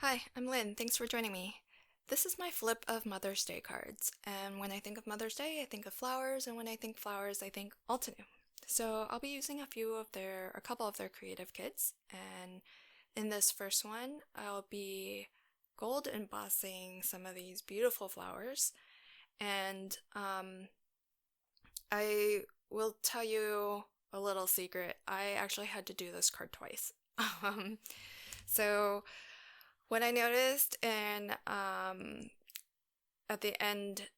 Hi, I'm Lynn. Thanks for joining me. This is my flip of Mother's Day cards. And when I think of Mother's Day, I think of flowers, and when I think flowers, I think Altenew. So I'll be using a couple of their creative kits. And in this first one, I'll be gold embossing some of these beautiful flowers. And I will tell you a little secret. I actually had to do this card twice. Um, so what I noticed at the end,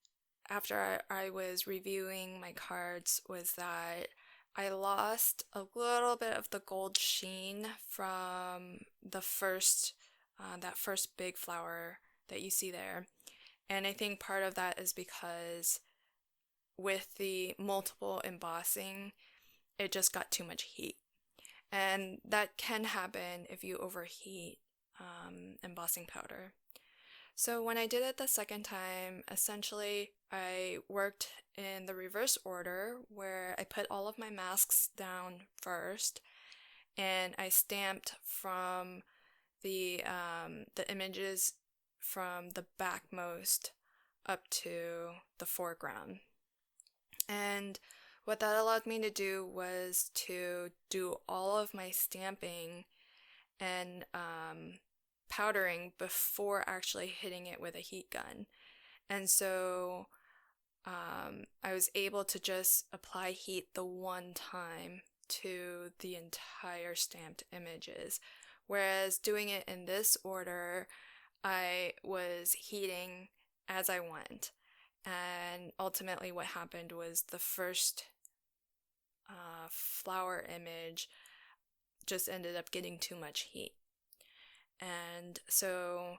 after I was reviewing my cards, was that I lost a little bit of the gold sheen from that first big flower that you see there. And I think part of that is because with the multiple embossing, it just got too much heat. And that can happen if you overheat embossing powder. So when I did it the second time, essentially I worked in the reverse order where I put all of my masks down first and I stamped from the images from the backmost up to the foreground. And what that allowed me to do was to do all of my stamping and powdering before actually hitting it with a heat gun. And so I was able to just apply heat the one time to the entire stamped images. Whereas doing it in this order, I was heating as I went. And ultimately, what happened was the first flower image just ended up getting too much heat. And so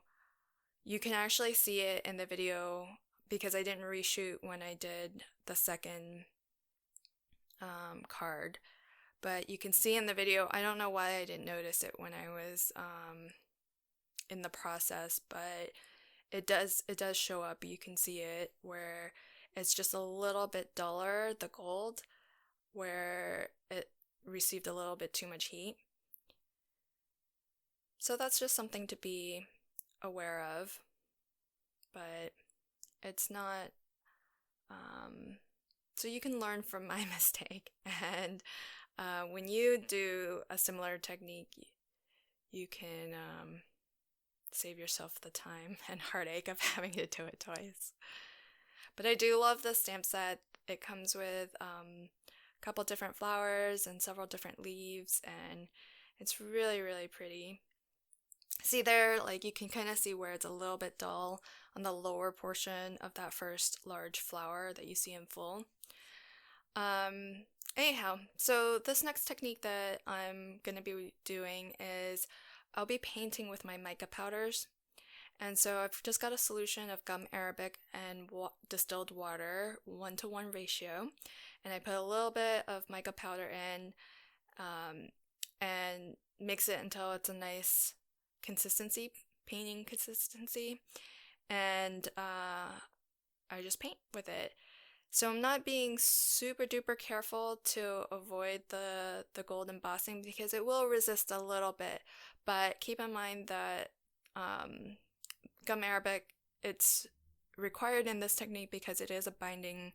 you can actually see it in the video because I didn't reshoot when I did the second card. But you can see in the video, I don't know why I didn't notice it when I was in the process, but it does show up. You can see it where it's just a little bit duller, the gold, where it received a little bit too much heat. So that's just something to be aware of, but it's not, so you can learn from my mistake. And when you do a similar technique, you can save yourself the time and heartache of having to do it twice. But I do love the stamp set. It comes with a couple different flowers and several different leaves, and it's really, really pretty. See there, like you can kind of see where it's a little bit dull on the lower portion of that first large flower that you see in full. Anyhow, so this next technique that I'm going to be doing is I'll be painting with my mica powders. And so I've just got a solution of gum arabic and distilled water, 1-to-1 ratio. And I put a little bit of mica powder in and mix it until it's a nice consistency, painting consistency. And I just paint with it. So I'm not being super duper careful to avoid the gold embossing because it will resist a little bit. But keep in mind that gum arabic, it's required in this technique because it is a binding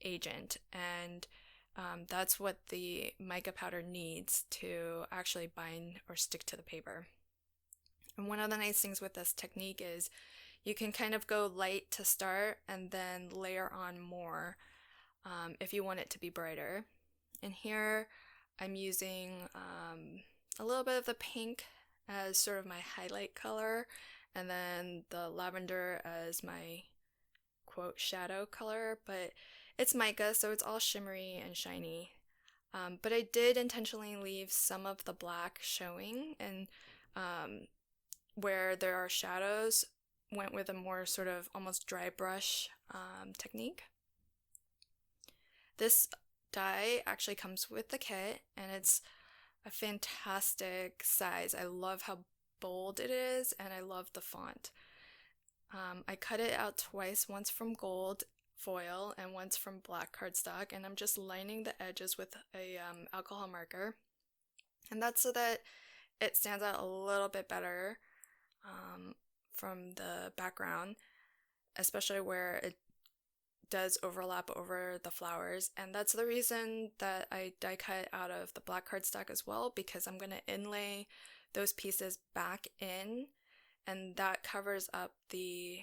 agent, and that's what the mica powder needs to actually bind or stick to the paper. And one of the nice things with this technique is you can kind of go light to start and then layer on more if you want it to be brighter. And here I'm using a little bit of the pink as sort of my highlight color, and then the lavender as my quote shadow color, but it's mica, so it's all shimmery and shiny. But I did intentionally leave some of the black showing, and where there are shadows, went with a more sort of almost dry brush technique. This die actually comes with the kit, and it's a fantastic size. I love how bold it is, and I love the font. I cut it out twice, once from gold foil and once from black cardstock, and I'm just lining the edges with a alcohol marker. And that's so that it stands out a little bit better from the background, especially where it does overlap over the flowers. And that's the reason that I die cut out of the black cardstock as well, because I'm going to inlay those pieces back in, and that covers up the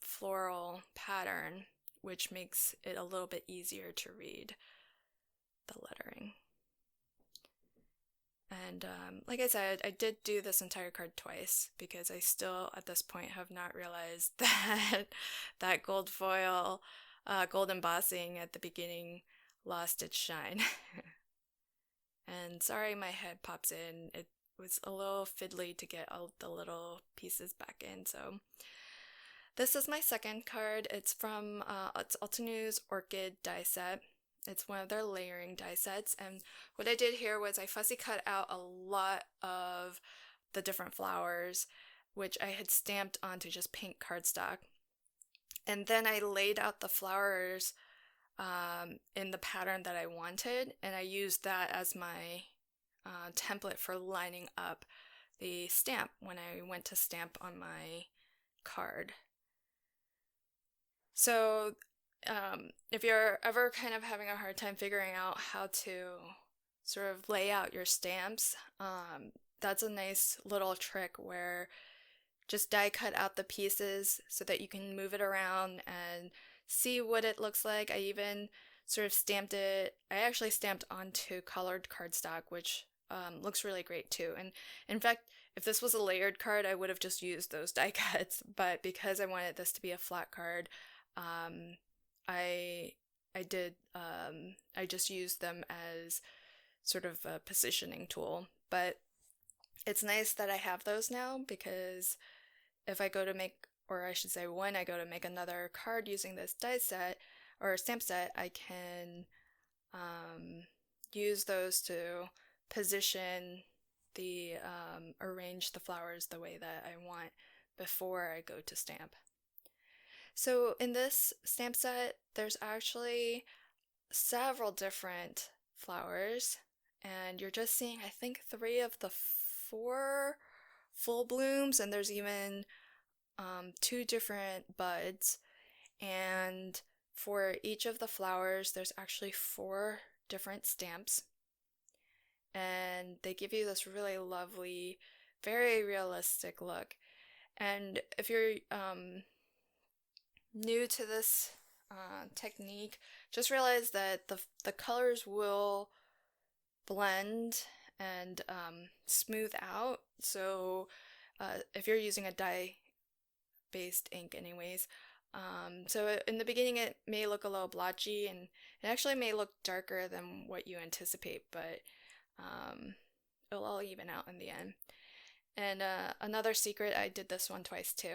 floral pattern, which makes it a little bit easier to read the lettering. And like I said, I did do this entire card twice because I still, at this point, have not realized that that gold foil, gold embossing at the beginning lost its shine. And sorry, my head pops in. It was a little fiddly to get all the little pieces back in. So this is my second card. It's from it's Altenews Orchid die set. It's one of their layering die sets, and what I did here was I fussy cut out a lot of the different flowers, which I had stamped onto just pink cardstock. And then I laid out the flowers in the pattern that I wanted, and I used that as my template for lining up the stamp when I went to stamp on my card. So if you're ever kind of having a hard time figuring out how to sort of lay out your stamps, that's a nice little trick where just die cut out the pieces so that you can move it around and see what it looks like. I even sort of stamped it, I actually stamped onto colored cardstock, which looks really great too. And in fact, if this was a layered card, I would have just used those die cuts, but because I wanted this to be a flat card, I just used them as sort of a positioning tool. But it's nice that I have those now, because if I go to make, or I should say when I go to make another card using this die set or stamp set, I can use those to position the arrange the flowers the way that I want before I go to stamp. So in this stamp set, there's actually several different flowers, and you're just seeing, I think, 3 of the 4 full blooms, and there's even 2 different buds. And for each of the flowers, there's actually 4 different stamps, and they give you this really lovely, very realistic look. And if you're new to this technique, just realize that the colors will blend and smooth out. So if you're using a dye-based ink anyways, so in the beginning it may look a little blotchy, and it actually may look darker than what you anticipate, but it'll all even out in the end. And another secret, I did this one twice too.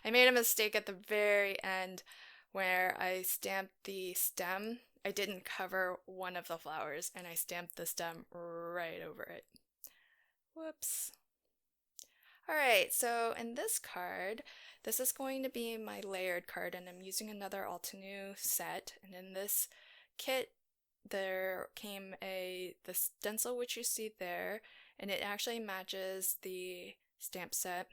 I made a mistake at the very end where I stamped the stem. I didn't cover one of the flowers, and I stamped the stem right over it. Whoops. Alright, so in this card, this is going to be my layered card, and I'm using another Altenew set. And in this kit, there came the stencil which you see there, and it actually matches the stamp set.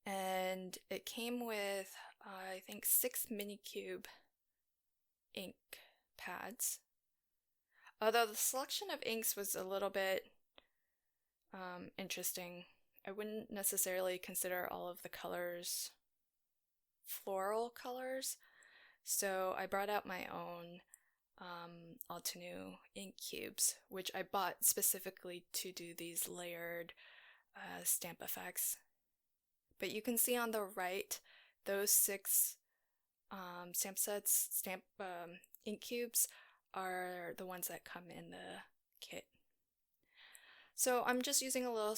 And it came with, I think, 6 Minicube ink pads. Although the selection of inks was a little bit interesting. I wouldn't necessarily consider all of the colors floral colors, so I brought out my own Altenew ink cubes, which I bought specifically to do these layered stamp effects. But you can see on the right, those 6 stamp ink cubes are the ones that come in the kit. So I'm just using a little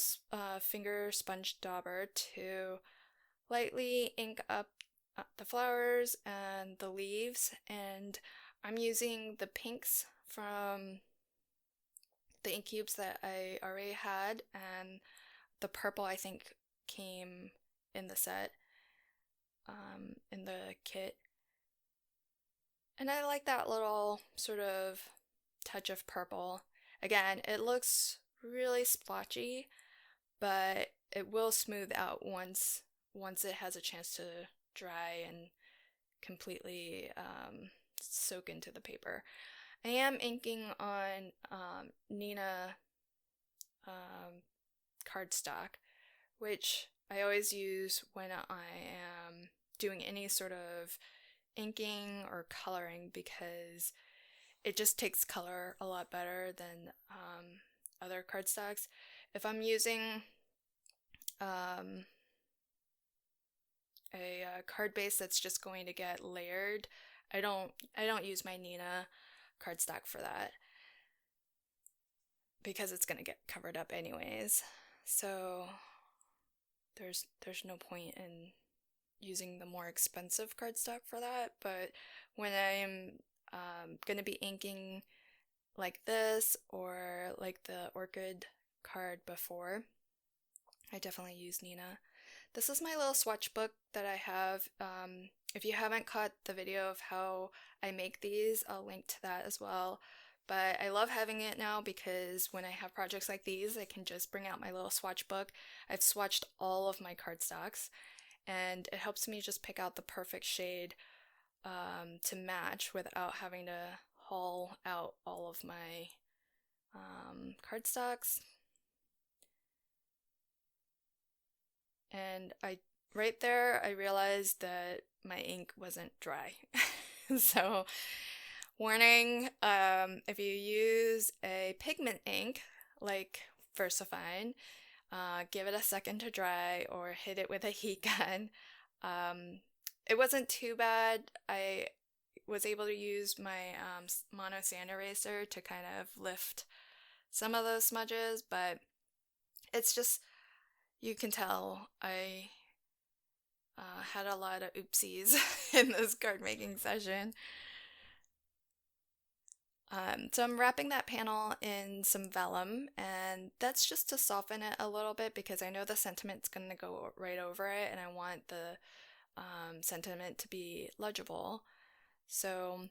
finger sponge dauber to lightly ink up the flowers and the leaves, and I'm using the pinks from the ink cubes that I already had, and the purple I think came in the set, in the kit. And I like that little sort of touch of purple. Again, it looks really splotchy, but it will smooth out once it has a chance to dry and completely soak into the paper. I am inking on Neenah cardstock, which I always use when I am doing any sort of inking or coloring because it just takes color a lot better than other cardstocks. If I'm using a card base that's just going to get layered, I don't use my Neenah cardstock for that because it's going to get covered up anyways. So there's no point in using the more expensive cardstock for that. But when I'm going to be inking like this or like the orchid card before, I definitely use Neenah. This is my little swatch book that I have. If you haven't caught the video of how I make these, I'll link to that as well. But I love having it now because when I have projects like these, I can just bring out my little swatch book. I've swatched all of my cardstocks, and it helps me just pick out the perfect shade to match without having to haul out all of my cardstocks. And right there, I realized that my ink wasn't dry. So, warning, if you use a pigment ink like VersaFine, give it a second to dry or hit it with a heat gun. It wasn't too bad. I was able to use my mono sand eraser to kind of lift some of those smudges, but it's just, you can tell I had a lot of oopsies in this card making session. So I'm wrapping that panel in some vellum, and that's just to soften it a little bit because I know the sentiment's going to go right over it, and I want the sentiment to be legible. So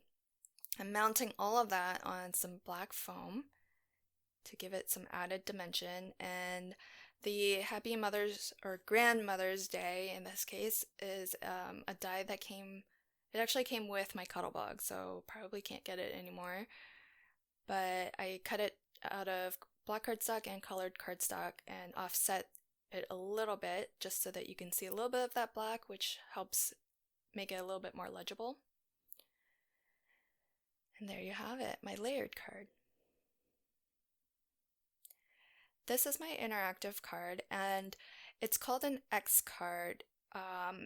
I'm mounting all of that on some black foam to give it some added dimension, and the Happy Mother's or Grandmother's Day in this case is a die that it actually came with my Cuttlebug, so probably can't get it anymore. But I cut it out of black cardstock and colored cardstock and offset it a little bit just so that you can see a little bit of that black, which helps make it a little bit more legible. And there you have it, my layered card. This is my interactive card, and it's called an X card.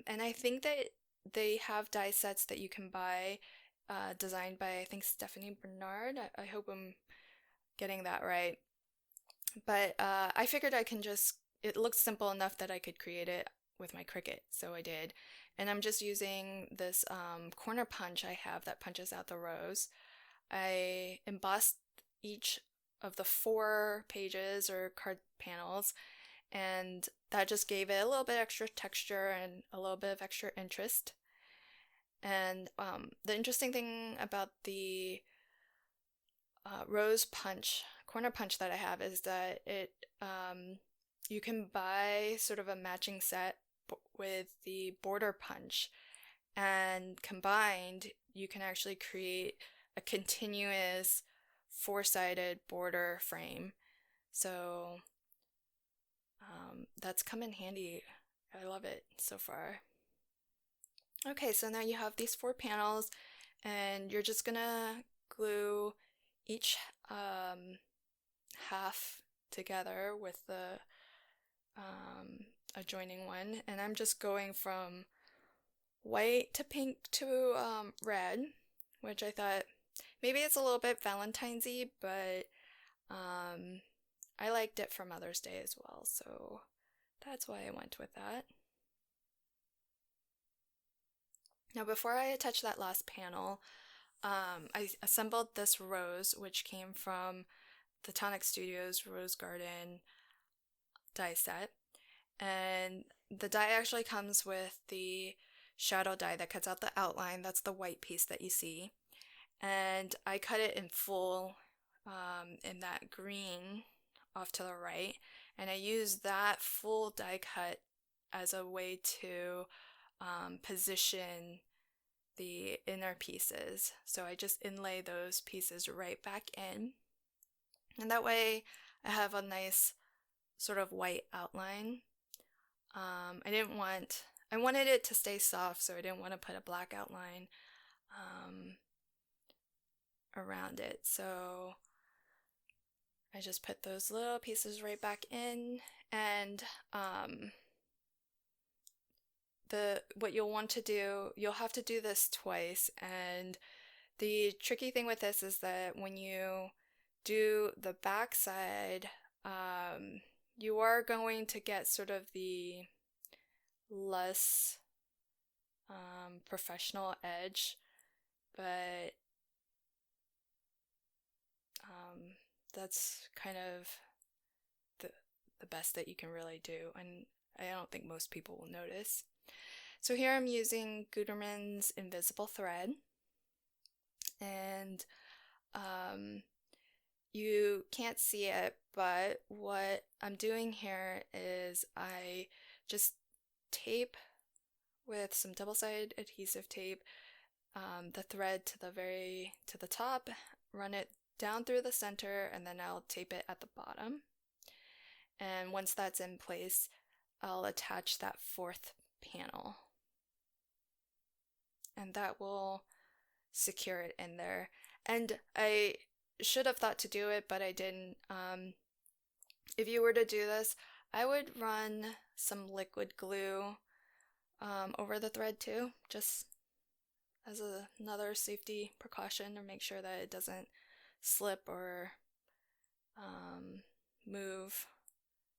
And I think that they have die sets that you can buy, designed by, I think, Stephanie Bernard. I hope I'm getting that right. But I figured it looks simple enough that I could create it with my Cricut, so I did. And I'm just using this corner punch I have that punches out the rows. I embossed each of the 4 pages or card panels, and that just gave it a little bit extra texture and a little bit of extra interest. And the interesting thing about the corner punch that I have is that you can buy sort of a matching set with the border punch, and combined you can actually create a continuous 4-sided border frame. So that's come in handy. I love it so far. Okay, so now you have these 4 panels, and you're just gonna glue each half together with the adjoining one. And I'm just going from white to pink to red, which I thought maybe it's a little bit Valentine's-y, but I liked it for Mother's Day as well, so that's why I went with that. Now, before I attach that last panel, I assembled this rose, which came from the Tonic Studios Rose Garden die set. And the die actually comes with the shadow die that cuts out the outline. That's the white piece that you see. And I cut it in full in that green off to the right, and I use that full die cut as a way to position the inner pieces. So I just inlay those pieces right back in, and that way I have a nice sort of white outline. I wanted it to stay soft, so I didn't want to put a black outline around it. So I just put those little pieces right back in, and what you'll want to do, you'll have to do this twice, and the tricky thing with this is that when you do the back side, you are going to get sort of the less professional edge, but that's kind of the best that you can really do, and I don't think most people will notice. So here I'm using Gutermann's Invisible Thread, and you can't see it, but what I'm doing here is I just tape with some double-sided adhesive tape the thread to the top, run it down through the center, and then I'll tape it at the bottom. And once that's in place, I'll attach that fourth panel, and that will secure it in there. And I should have thought to do it, but I didn't. If you were to do this, I would run some liquid glue over the thread too, just as another safety precaution, to make sure that it doesn't slip or move.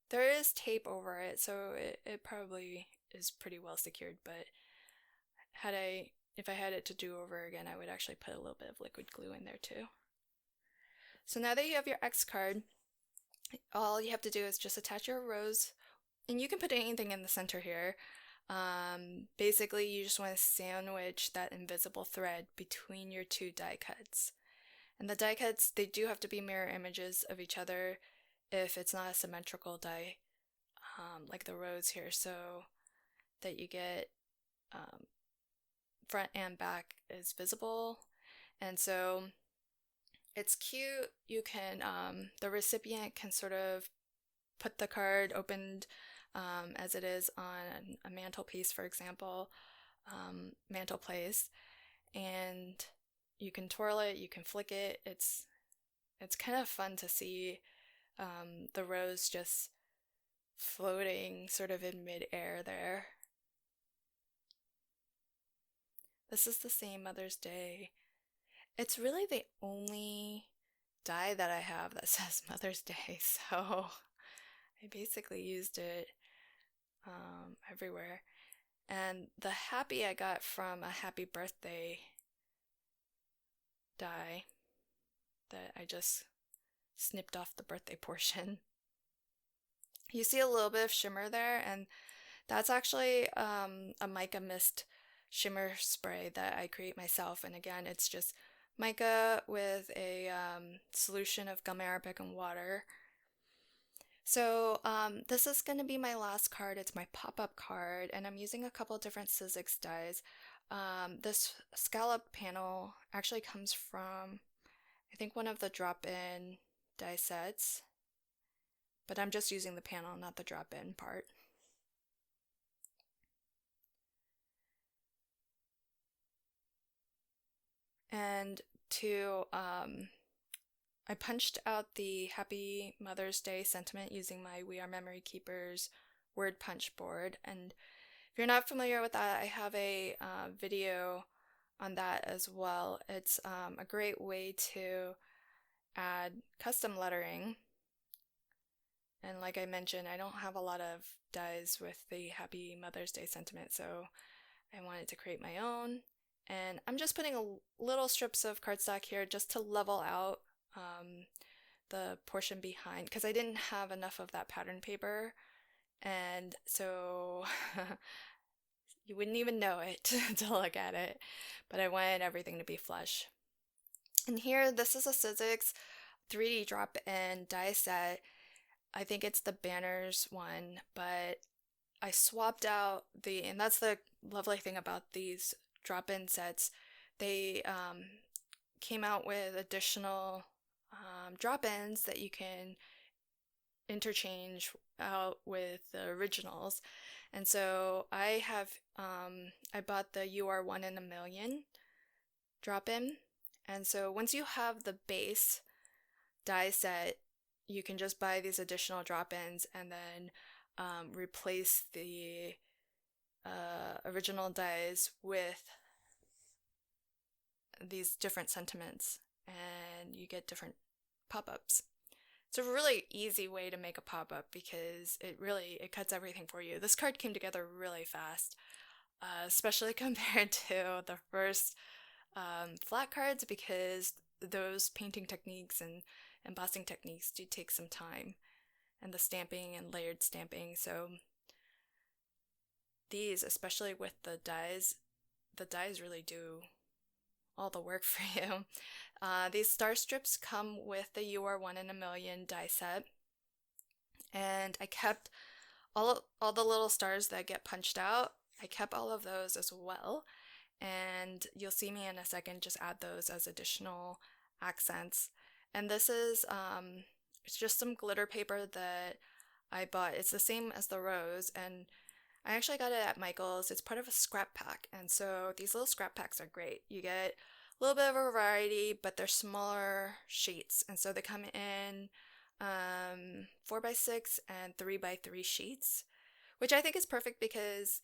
There is tape over it, so it probably is pretty well secured, but if I had it to do over again, I would actually put a little bit of liquid glue in there too. So now that you have your X card, all you have to do is just attach your rose, and you can put anything in the center here. Basically, you just want to sandwich that invisible thread between your two die cuts. And the die cuts, they do have to be mirror images of each other if it's not a symmetrical die, like the rose here, so that you get front and back is visible. And so it's cute. You can, the recipient can sort of put the card opened as it is on a mantelpiece, for example, mantel place, and you can twirl it, you can flick it. It's kind of fun to see the rose just floating sort of in mid-air there. This is the same Mother's Day. It's really the only die that I have that says Mother's Day, so I basically used it everywhere. And the happy I got from a happy birthday die that I just snipped off the birthday portion. You see a little bit of shimmer there, and that's actually a mica mist shimmer spray that I create myself. And again, it's just mica with a solution of gum arabic and water. So this is going to be my last card. It's my pop-up card, and I'm using a couple different Sizzix dies. This scallop panel actually comes from, I think, one of the drop-in die sets, but I'm just using the panel, not the drop-in part. And I punched out the Happy Mother's Day sentiment using my We Are Memory Keepers word punch board. And if you're not familiar with that, I have a video on that as well. It's a great way to add custom lettering. And like I mentioned, I don't have a lot of dies with the Happy Mother's Day sentiment, so I wanted to create my own. And I'm just putting little strips of cardstock here just to level out the portion behind, because I didn't have enough of that pattern paper, and so you wouldn't even know it to look at it, but I wanted everything to be flush. And here, this is a Sizzix 3D drop-in die set. I think it's the banners one, but I swapped out and that's the lovely thing about these drop-in sets. They came out with additional drop-ins that you can interchange out with the originals. And so I bought the You Are One in a Million drop-in. And so once you have the base die set, you can just buy these additional drop-ins and then replace the original dies with these different sentiments, and you get different pop-ups. It's a really easy way to make a pop-up because it cuts everything for you. This card came together really fast, especially compared to the first flat cards, because those painting techniques and embossing techniques do take some time, and the stamping and layered stamping. So these, especially with the dies really do all the work for you. These star strips come with the You Are One in a Million die set, and I kept all the little stars that get punched out. I kept all of those as well, and you'll see me in a second just add those as additional accents. And this is it's just some glitter paper that I bought. It's the same as the rose, and I actually got it at Michael's. It's part of a scrap pack, and so these little scrap packs are great. You get a little bit of a variety, but they're smaller sheets, and so they come in 4x6 and 3x3 sheets, which I think is perfect because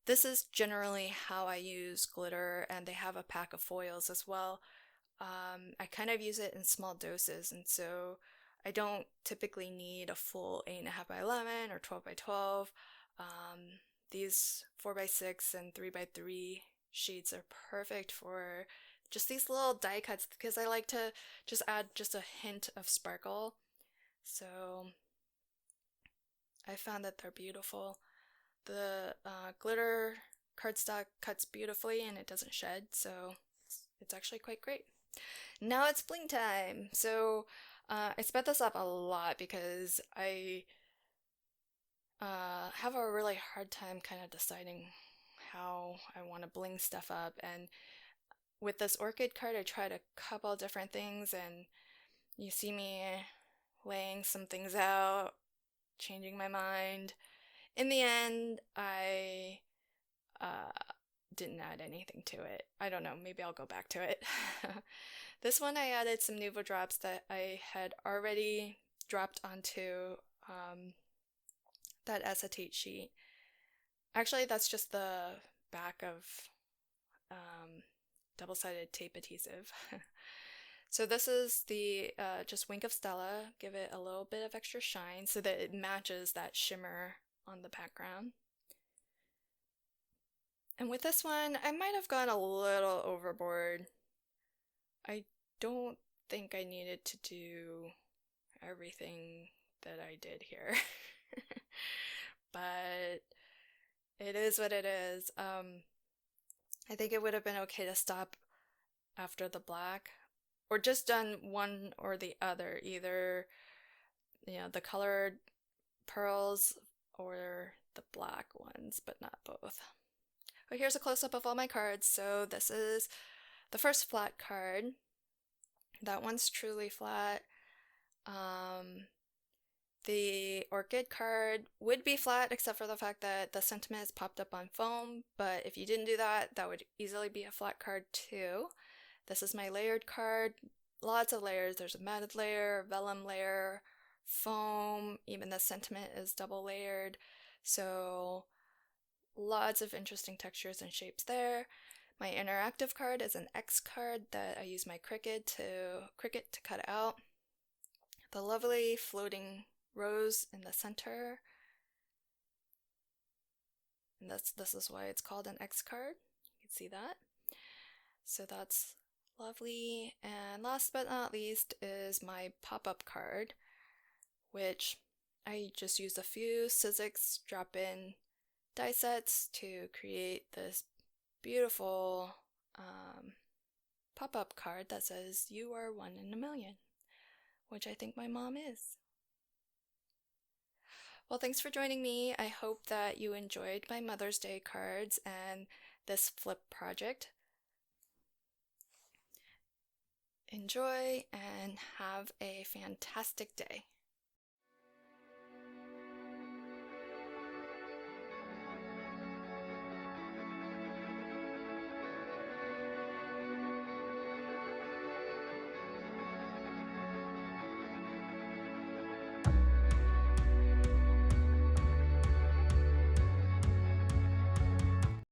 this is generally how I use glitter, and they have a pack of foils as well. I kind of use it in small doses, and so I don't typically need a full 8.5x11 or 12x12. These 4x6 and 3x3 sheets are perfect for just these little die cuts because I like to just add just a hint of sparkle. So I found that they're beautiful. The glitter cardstock cuts beautifully and it doesn't shed, so it's actually quite great. Now it's bling time! So I sped this up a lot because I have a really hard time kind of deciding how I want to bling stuff up, and with this orchid card I tried a couple different things, and you see me laying some things out, changing my mind. In the end, I didn't add anything to it. I don't know, maybe I'll go back to it. This one I added some Nuvo drops that I had already dropped onto that acetate sheet. Actually, that's just the back of double-sided tape adhesive. So this is the just Wink of Stella. Give it a little bit of extra shine so that it matches that shimmer on the background. And with this one, I might have gone a little overboard. I don't think I needed to do everything that I did here. But it is what it is. I think it would have been okay to stop after the black, or just done one or the other, either the colored pearls or the black ones, but not both. But here's a close-up of all my cards. So this is the first flat card. That one's truly flat. The orchid card would be flat except for the fact that the sentiment is popped up on foam, but if you didn't do that, that would easily be a flat card too. This is my layered card. Lots of layers. There's a matted layer, vellum layer, foam, even the sentiment is double layered. So lots of interesting textures and shapes there. My interactive card is an X card that I use my Cricut to cut out. The lovely floating rose in the center. And this is why it's called an X card. You can see that. So that's lovely. And last but not least is my pop-up card, which I just used a few Sizzix drop-in die sets to create this beautiful pop-up card that says "You are one in a million," which I think my mom is. Well, thanks for joining me. I hope that you enjoyed my Mother's Day cards and this flip project. Enjoy and have a fantastic day.